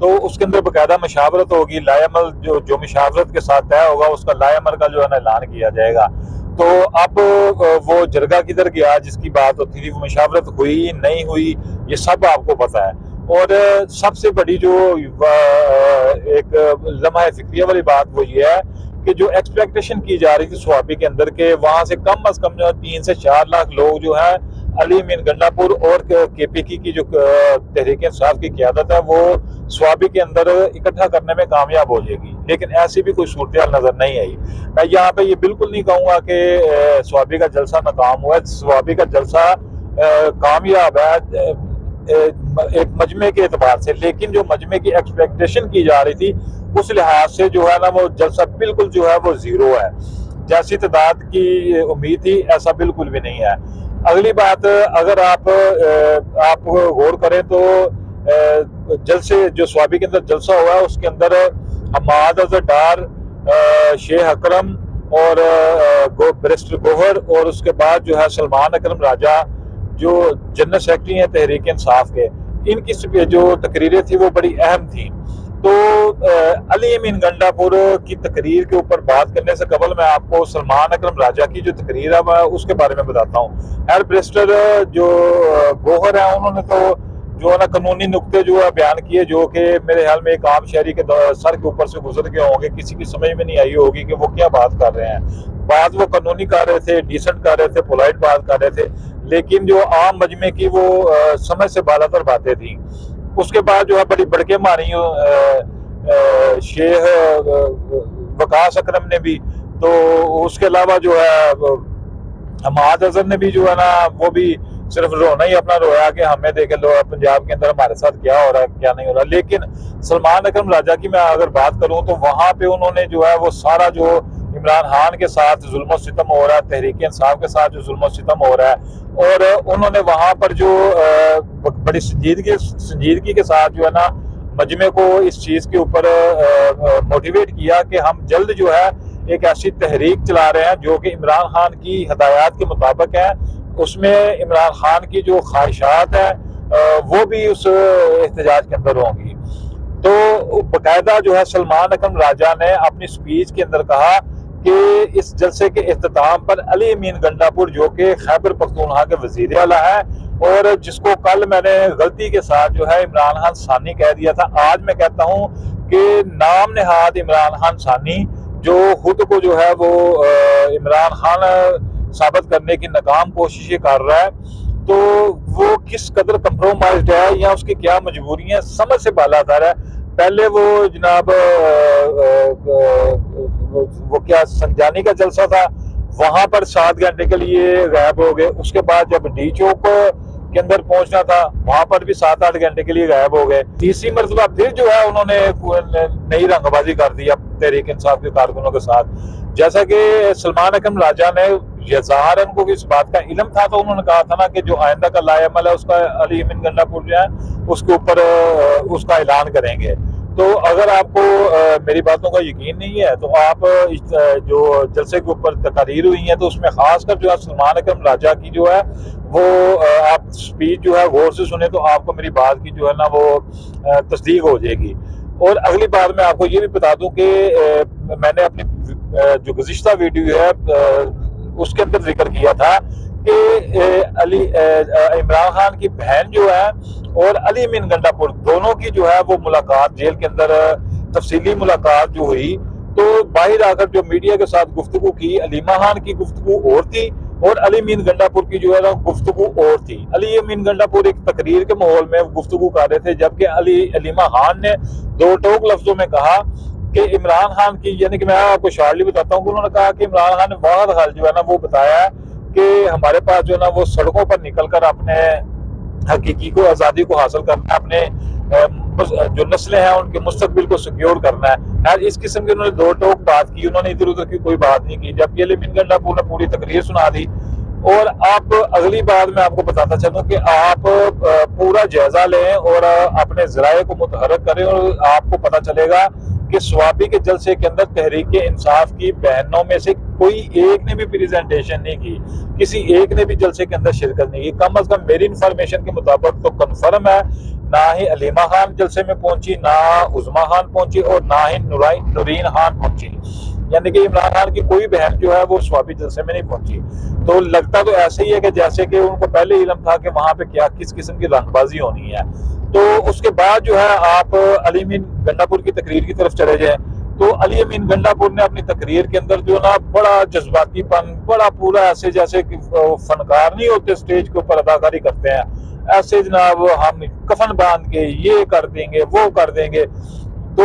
تو اس کے اندر باقاعدہ مشاورت ہوگی، لائے عمل جو مشاورت کے ساتھ طے ہوگا اس کا لائے عمل کا جو ہے نا اعلان کیا جائے گا۔ تو اب وہ جرگہ کدھر گیا جس کی بات ہوتی تھی، وہ مشاورت ہوئی نہیں ہوئی یہ سب آپ کو پتہ ہے۔ اور سب سے بڑی جو ایک لمحہ فکریہ والی بات وہ یہ ہے کہ جو ایکسپیکٹیشن کی جا رہی تھی سوابی کے اندر کے وہاں سے کم از کم 3 سے 4 لاکھ لوگ جو ہیں علی امین گنڈا پور اور کے پی کی جو تحریک انصاف کی قیادت ہے وہ سوابی کے اندر اکٹھا کرنے میں کامیاب ہو جائے گی، لیکن ایسی بھی کوئی صورتحال نظر نہیں آئی۔ میں یہاں پہ یہ بالکل نہیں کہوں گا کہ سوابی کا جلسہ ناکام ہوا ہے، سوابی کا جلسہ کامیاب ہے ایک مجمع کے اعتبار سے، لیکن جو مجمع کی ایکسپیکٹیشن کی جا رہی تھی اس لحاظ سے جو ہے نا وہ جلسہ بالکل جو ہے وہ زیرو ہے، جیسی تعداد کی امید تھی ایسا بالکل بھی نہیں ہے۔ اگلی بات، اگر آپ غور کریں تو جلسے جو سوابی کے اندر جلسہ ہوا ہے اس کے اندر حماد اظہر ڈار، شیخ اکرم اور بیرسٹر گوہر اور اس کے بعد جو ہے سلمان اکرم راجہ جو جنرل سیکرٹری ہیں تحریک انصاف کے، ان کی جو تقریریں تھیں وہ بڑی اہم تھیں۔ تو علی امین گنڈا پور کی تقریر کے اوپر بات کرنے سے قبل میں آپ کو سلمان اکرم راجہ کی جو تقریر ہے میں اس کے بارے میں بتاتا ہوں۔ بیرسٹر جو گوہر ہیں انہوں نے تو جو ہے نا قانونی نقطے جو ہے بیان کیے جو کہ میرے خیال میں ایک عام شہری کے سر کے اوپر سے گزر گئے ہوں گے، کسی کی سمجھ میں نہیں آئی ہوگی کہ وہ کیا بات کر رہے ہیں۔ بات وہ قانونی کر رہے تھے، ڈیسنٹ کر رہے تھے، پولائٹ بات کر رہے تھے، لیکن جو عام مجمع کی وہ سمجھ سے بالا تر باتیں تھیں۔ اس کے بعد جو ہے بڑی بڑکیں ماری شیخ وقاص اکرم نے بھی، تو اس کے علاوہ جو ہے حماد اظہر نے بھی جو ہے نا وہ بھی صرف رونا ہی اپنا رویا کہ ہمیں دیکھے لو پنجاب کے اندر ہمارے ساتھ کیا ہو رہا ہے کیا نہیں ہو رہا۔ لیکن سلمان اکرم راجہ کی میں اگر بات کروں تو وہاں پہ انہوں نے جو ہے وہ سارا جو عمران خان کے ساتھ ظلم و ستم ہو رہا ہے، تحریک انصاف کے ساتھ جو ظلم و ستم ہو رہا ہے، اور انہوں نے وہاں پر جو بڑی سنجیدگی کے ساتھ جو ہے نا مجمع کو اس چیز کے اوپر موٹیویٹ کیا کہ ہم جلد جو ہے ایک ایسی تحریک چلا رہے ہیں جو کہ عمران خان کی ہدایات کے مطابق ہے، اس میں عمران خان کی جو خواہشات ہیں وہ بھی اس احتجاج کے اندر ہوں گی۔ تو باقاعدہ جو ہے سلمان اکرم راجہ نے اپنی سپیچ کے اندر کہا کہ اس جلسے کے اختتام پر علی امین گنڈا پور جو کہ خیبر پختونخوا کے وزیر اعلیٰ ہے اور جس کو کل میں نے غلطی کے ساتھ جو ہے عمران خان ثانی کہہ دیا تھا، آج میں کہتا ہوں کہ نام نہاد عمران خان ثانی جو خود کو جو ہے وہ عمران خان ثابت کرنے کی ناکام کوششیں کر رہا ہے، تو وہ کس قدر کمپرومائزڈ ہے یا اس کی کیا مجبوریاں سمجھ سے بالا تر ہے۔ پہلے وہ جناب وہ کیا سنجانی کا جلسہ تھا وہاں پر 7 گھنٹے کے لیے غائب ہو گئے، اس کے بعد جب ڈی چوک کے اندر پہنچنا تھا وہاں پر بھی 7-8 گھنٹے کے لیے غائب ہو گئے۔ تیسری مرتبہ پھر جو ہے انہوں نے نئی رنگ بازی کر دی تحریک انصاف کے کارکنوں کے ساتھ، جیسا کہ سلمان اکرم راجہ نے ظاہر ان کو اس بات کا علم تھا تو انہوں نے کہا تھا نا کہ جو آئندہ کا لائے عمل ہے اس کا علی امین گنڈا پور جو ہے اس کے اوپر اس کا اعلان کریں گے۔ تو اگر آپ کو میری باتوں کا یقین نہیں ہے تو آپ جو جلسے کے اوپر تقاریر ہوئی ہیں تو اس میں خاص کر جو ہے سلمان اکرم راجہ کی جو ہے وہ آپ سپیچ جو ہے غور سے سنیں تو آپ کو میری بات کی جو ہے نا وہ تصدیق ہو جائے گی۔ اور اگلی بات میں آپ کو یہ بھی بتا دوں کہ میں نے اپنی جو گزشتہ ویڈیو ہے اس کے اندر ذکر کیا تھا کہ عمران خان کی بہن جو ہے اور علی امین گنڈا پور دونوں کی جو ہے وہ ملاقات جیل کے اندر تفصیلی ملاقات جو ہوئی تو باہر آ کر جو میڈیا کے ساتھ گفتگو کی علیمہ خان کی گفتگو اور تھی اور علی امین گنڈا پور کی جو ہے نا گفتگو اور تھی۔ علی امین گنڈا پور ایک تقریر کے ماحول میں گفتگو کر رہے تھے جبکہ علیمہ خان نے 2 ٹوک لفظوں میں کہا کہ عمران خان کی، یعنی کہ میں آپ کو شارٹلی بتاتا ہوں کہ انہوں نے کہا کہ عمران خان نے واحد حل جو ہے نا وہ بتایا ہے کہ ہمارے پاس جو ہے نا وہ سڑکوں پر نکل کر اپنے حقیقی کو آزادی کو حاصل کرنا ہے، اپنے جو نسلیں ہیں ان کے مستقبل کو سیکیور کرنا ہے۔ اس قسم کی انہوں نے 2 ٹوک بات کی، انہوں نے ادھر ادھر کی کوئی بات نہیں کی، جبکہ علی امین گنڈا پور نے پوری تقریر سنا دی۔ اور آپ اگلی بات میں آپ کو بتاتا چلوں کہ آپ پورا جائزہ لیں اور اپنے ذرائع کو متحرک کریں اور آپ کو پتہ چلے گا کہ سوابی کے جلسے کے اندر تحریک انصاف کی بہنوں میں سے کوئی ایک نے بھی پریزنٹیشن نہیں کی، کسی ایک نے بھی جلسے کے اندر شرکت نہیں کی۔ کم از کم میری انفارمیشن کے مطابق تو کنفرم ہے نہ ہی علیمہ خان جلسے میں پہنچی، نہ عظما خان پہنچی، اور نہ ہی نورین خان پہنچی، یعنی کہ عمران خان کی کوئی بہن جو ہے وہ سوابی جلسے میں نہیں پہنچی۔ تو لگتا تو ایسے ہی ہے کہ جیسے کہ ان کو پہلے علم تھا کہ وہاں پہ کیا کس قسم کی رنگ بازی ہونی ہے۔ تو اس کے بعد جو ہے آپ علی امین گنڈا پور کی تقریر کی طرف چلے جائیں، تو علی امین گنڈا پور نے اپنی تقریر کے اندر جو نا بڑا جذباتی پن، بڑا پورا ایسے جیسے کہ فنکار نہیں ہوتے اسٹیج کے اوپر اداکاری کرتے ہیں، ایسے جناب ہم کفن باندھ کے یہ کر دیں گے وہ کر دیں گے۔ تو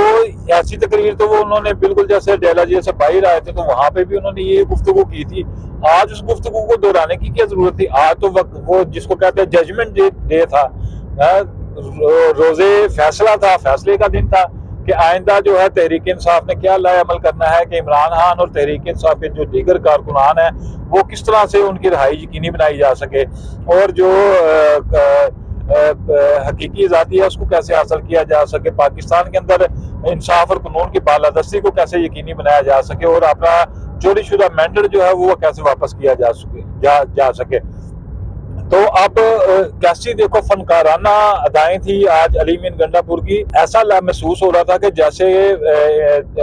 ایسی تقریر تو وہ انہوں نے بالکل جیسے ڈیلا جی سے باہر آئے تھے تو وہاں پہ بھی انہوں نے یہ گفتگو کی تھی۔ آج اس گفتگو کو دہرانے کی کیا ضرورت تھی؟ آج تو وہ جس کو کہتے ہیں ججمنٹ ڈے تھا، روزے فیصلہ تھا، فیصلے کا دن تھا کہ آئندہ جو ہے تحریک انصاف نے کیا لائے عمل کرنا ہے کہ عمران خان اور تحریک انصاف کے جو دیگر کارکنان ہیں وہ کس طرح سے ان کی رہائی یقینی بنائی جا سکے، اور جو حقیقی آزادی ہے اس کو کیسے حاصل کیا جا سکے، پاکستان کے اندر انصاف اور قانون کی بالادستی کو کیسے یقینی بنایا جا سکے، اور اپنا چوری شدہ مینڈیٹ جو ہے وہ کیسے واپس کیا جا سکے۔ تو اب کیسی دیکھو فنکارانہ ادائیں تھی آج علی امین گنڈا پور کی۔ ایسا محسوس ہو رہا تھا کہ جیسے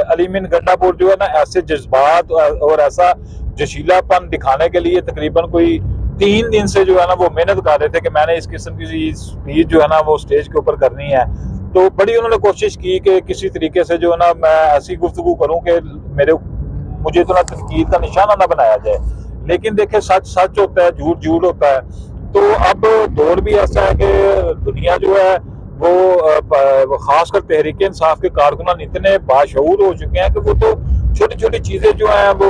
علی امین گنڈا پور جو ہے نا ایسے جذبات اور ایسا جشیلا پن دکھانے کے لیے تقریباً کوئی 3 دن سے جو ہے نا وہ محنت کر رہے تھے کہ میں نے اس قسم کی اسپیچ جو ہے نا وہ اسٹیج کے اوپر کرنی ہے۔ تو بڑی انہوں نے کوشش کی کہ کسی طریقے سے جو ہے نا میں ایسی گفتگو کروں کہ مجھے اتنا تنقید کا نشانہ نہ بنایا جائے، لیکن دیکھیں سچ سچ ہوتا ہے، جھوٹ جھوٹ ہوتا ہے۔ تو اب دور بھی ایسا ہے کہ دنیا جو ہے وہ خاص کر تحریک انصاف کے کارکنان اتنے باشعور ہو چکے ہیں کہ وہ تو چھوٹی چھوٹی چیزیں جو ہیں وہ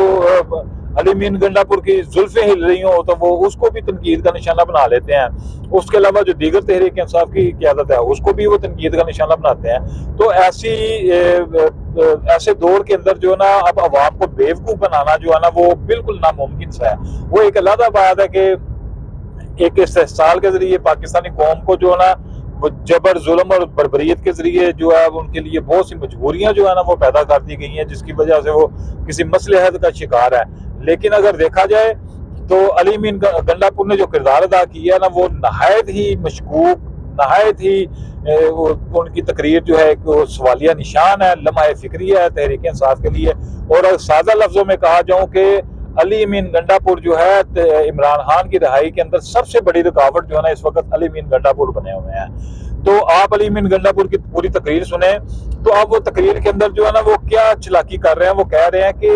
علی امین گنڈا پور کی زلفیں ہل رہی ہوں تو وہ اس کو بھی تنقید کا نشانہ بنا لیتے ہیں، اس کے علاوہ جو دیگر تحریک انصاف کی قیادت ہے اس کو بھی وہ تنقید کا نشانہ بناتے ہیں۔ تو ایسے دور کے اندر جو ہے نا اب عوام کو بیوقوف بنانا جو ہے نا وہ بالکل ناممکن سا ہے۔ وہ ایک علیحدہ بات ہے کہ ایک استحصال کے ذریعے پاکستانی قوم کو جو ہے نا جبر ظلم اور بربریت کے ذریعے جو ہے ان کے لیے بہت سی مجبوریاں جو ہے نا وہ پیدا کر دی گئی ہیں جس کی وجہ سے وہ کسی مصلحت کا شکار ہے۔ لیکن اگر دیکھا جائے تو علی امین گنڈا پور نے جو کردار ادا کیا ہے نا وہ نہایت ہی مشکوک، نہایت ہی ان کی تقریر جو ہے ایک سوالیہ نشان ہے، لمحہ فکری ہے تحریک انصاف کے لیے۔ اور سادہ لفظوں میں کہا جاؤں کہ علی امین گنڈا پور جو ہے عمران خان کی رہائی کے اندر سب سے بڑی رکاوٹ جو ہے نا اس وقت علی امین گنڈا پور بنے ہوئے ہیں۔ تو آپ علی امین گنڈا پور کی پوری تقریر سنیں تو آپ وہ تقریر کے اندر جو ہے نا وہ کیا چلاکی کر رہے ہیں، وہ کہہ رہے ہیں کہ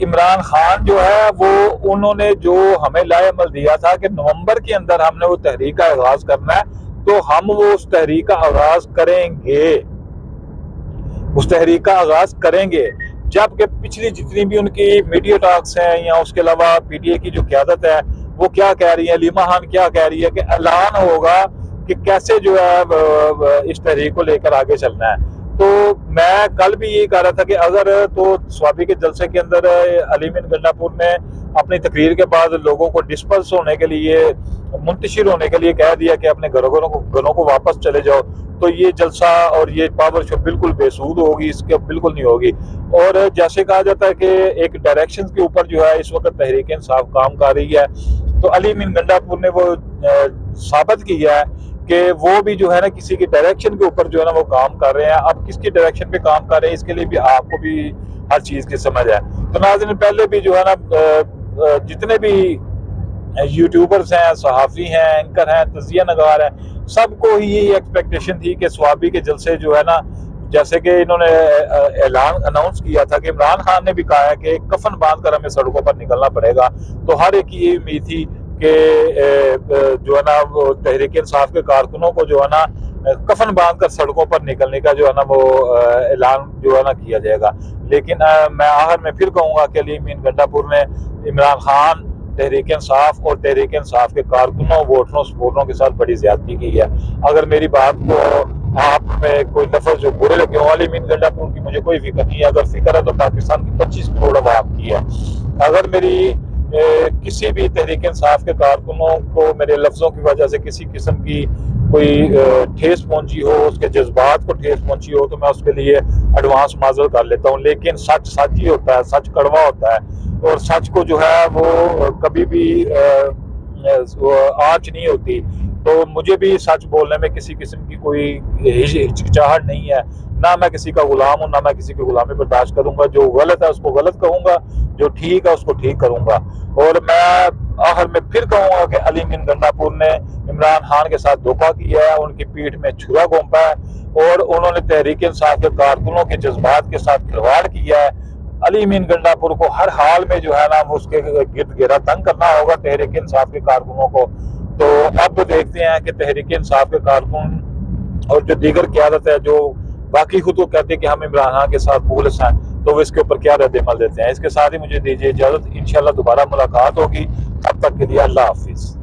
عمران خان جو ہے وہ انہوں نے جو ہمیں لائے عمل دیا تھا کہ نومبر کے اندر ہم نے وہ تحریک کا آغاز کرنا ہے تو ہم وہ اس تحریک کا آغاز کریں گے، اس تحریک کا آغاز کریں گے۔ جبکہ پچھلی جتنی بھی ان کی میڈیا ٹاکس ہیں یا اس کے علاوہ پی ٹی اے کی جو قیادت ہے وہ کیا کہہ رہی ہے، علیمہ خان کیا کہہ رہی ہے کہ اعلان ہوگا کہ کیسے جو ہے اس تحریک کو لے کر آگے چلنا ہے۔ تو میں کل بھی یہ کہہ رہا تھا کہ اگر تو سوابی کے جلسے کے اندر علی امین گنڈا پور نے اپنی تقریر کے بعد لوگوں کو ڈسپرس ہونے کے لیے، منتشر ہونے کے لیے کہہ دیا کہ اپنے گھروں کو واپس چلے جاؤ، تو یہ جلسہ اور یہ پاور شو بالکل بے سود ہوگی، اس کے بالکل نہیں ہوگی۔ اور جیسے کہا جاتا ہے کہ ایک ڈائریکشن کے اوپر جو ہے اس وقت تحریک انصاف کام کر رہی ہے، تو علی امین گنڈا پور نے وہ ثابت کیا ہے کہ وہ بھی جو ہے نا کسی کی ڈائریکشن کے اوپر جو ہے نا وہ کام کر رہے ہیں۔ اب کس کی ڈائریکشن پہ کام کر رہے ہیں اس کے لیے بھی آپ کو بھی ہر چیز کی سمجھ ہے۔ تو ناظرین پہلے بھی جو ہے نا جتنے بھی یوٹیوبرز ہیں، صحافی ہیں، اینکر ہیں، تجزیہ نگار ہیں، سب کو ہی یہی ایکسپیکٹیشن تھی کہ سوابی کے جلسے جو ہے نا جیسے کہ انہوں نے اناؤنس کیا تھا کہ عمران خان نے بھی کہا ہے کہ کفن باندھ کر ہمیں سڑکوں پر نکلنا پڑے گا، تو ہر ایک کی یہ امید تھی کہ جو ہے نا وہ تحریک انصاف کے کارکنوں کو جو ہے نا کفن باندھ کر سڑکوں پر نکلنے کا جو ہے نا وہ اعلان جو ہے نا کیا جائے گا۔ لیکن میں آخر میں پھر کہوں گا کہ علی امین گنڈا پور نے عمران خان، تحریک انصاف اور تحریک انصاف کے کارکنوں، ووٹروں، سپورٹروں کے ساتھ بڑی زیادتی کی ہے۔ اگر میری بات کو آپ میں کوئی لفظ جو برے لگے ہوں، علی امین گنڈا پور کی مجھے کوئی فکر نہیں ہے، اگر فکر ہے تو پاکستان کی 25 کروڑ عوام کی ہے۔ اگر میری کسی بھی تحریک انصاف کے کارکنوں کو میرے لفظوں کی وجہ سے کسی قسم کی کوئی ٹھیس پہنچی ہو، اس کے جذبات کو ٹھیس پہنچی ہو، تو میں اس کے لیے ایڈوانس معذرت کر لیتا ہوں۔ لیکن سچ سچ ہی ہوتا ہے، سچ کڑوا ہوتا ہے، اور سچ کو جو ہے وہ کبھی بھی آنچ نہیں ہوتی۔ تو مجھے بھی سچ بولنے میں کسی قسم کی کوئی ہچکچاہٹ نہیں ہے، نہ میں کسی کا غلام ہوں، نہ میں کسی کی غلامی برداشت کروں گا۔ جو غلط ہے اس کو غلط کہوں گا، جو ٹھیک ہے اس کو ٹھیک کروں گا۔ اور میں آخر میں پھر کہوں گا کہ علی امین گنڈا پور نے عمران خان کے ساتھ دھوکہ کیا ہے، ان کی پیٹھ میں چھرا گھونپا ہے، اور انہوں نے تحریک انصاف کے کارکنوں کے جذبات کے ساتھ کھلواڑ کیا ہے۔ علی امین گنڈا پور کو ہر حال میں جو ہے نا اس کے گرد گھیرا تنگ کرنا ہوگا تحریک انصاف کے کارکنوں کو۔ تو اب دیکھتے ہیں کہ تحریک انصاف کے کارکن اور جو دیگر قیادت ہے، جو باقی خود کو کہتے ہیں کہ ہم عمران خان کے ساتھ مخلص ہیں، تو وہ اس کے اوپر کیا رد عمل دیتے ہیں۔ اس کے ساتھ ہی مجھے دیجیے اجازت، انشاءاللہ دوبارہ ملاقات ہوگی، تب تک کے لیے اللہ حافظ۔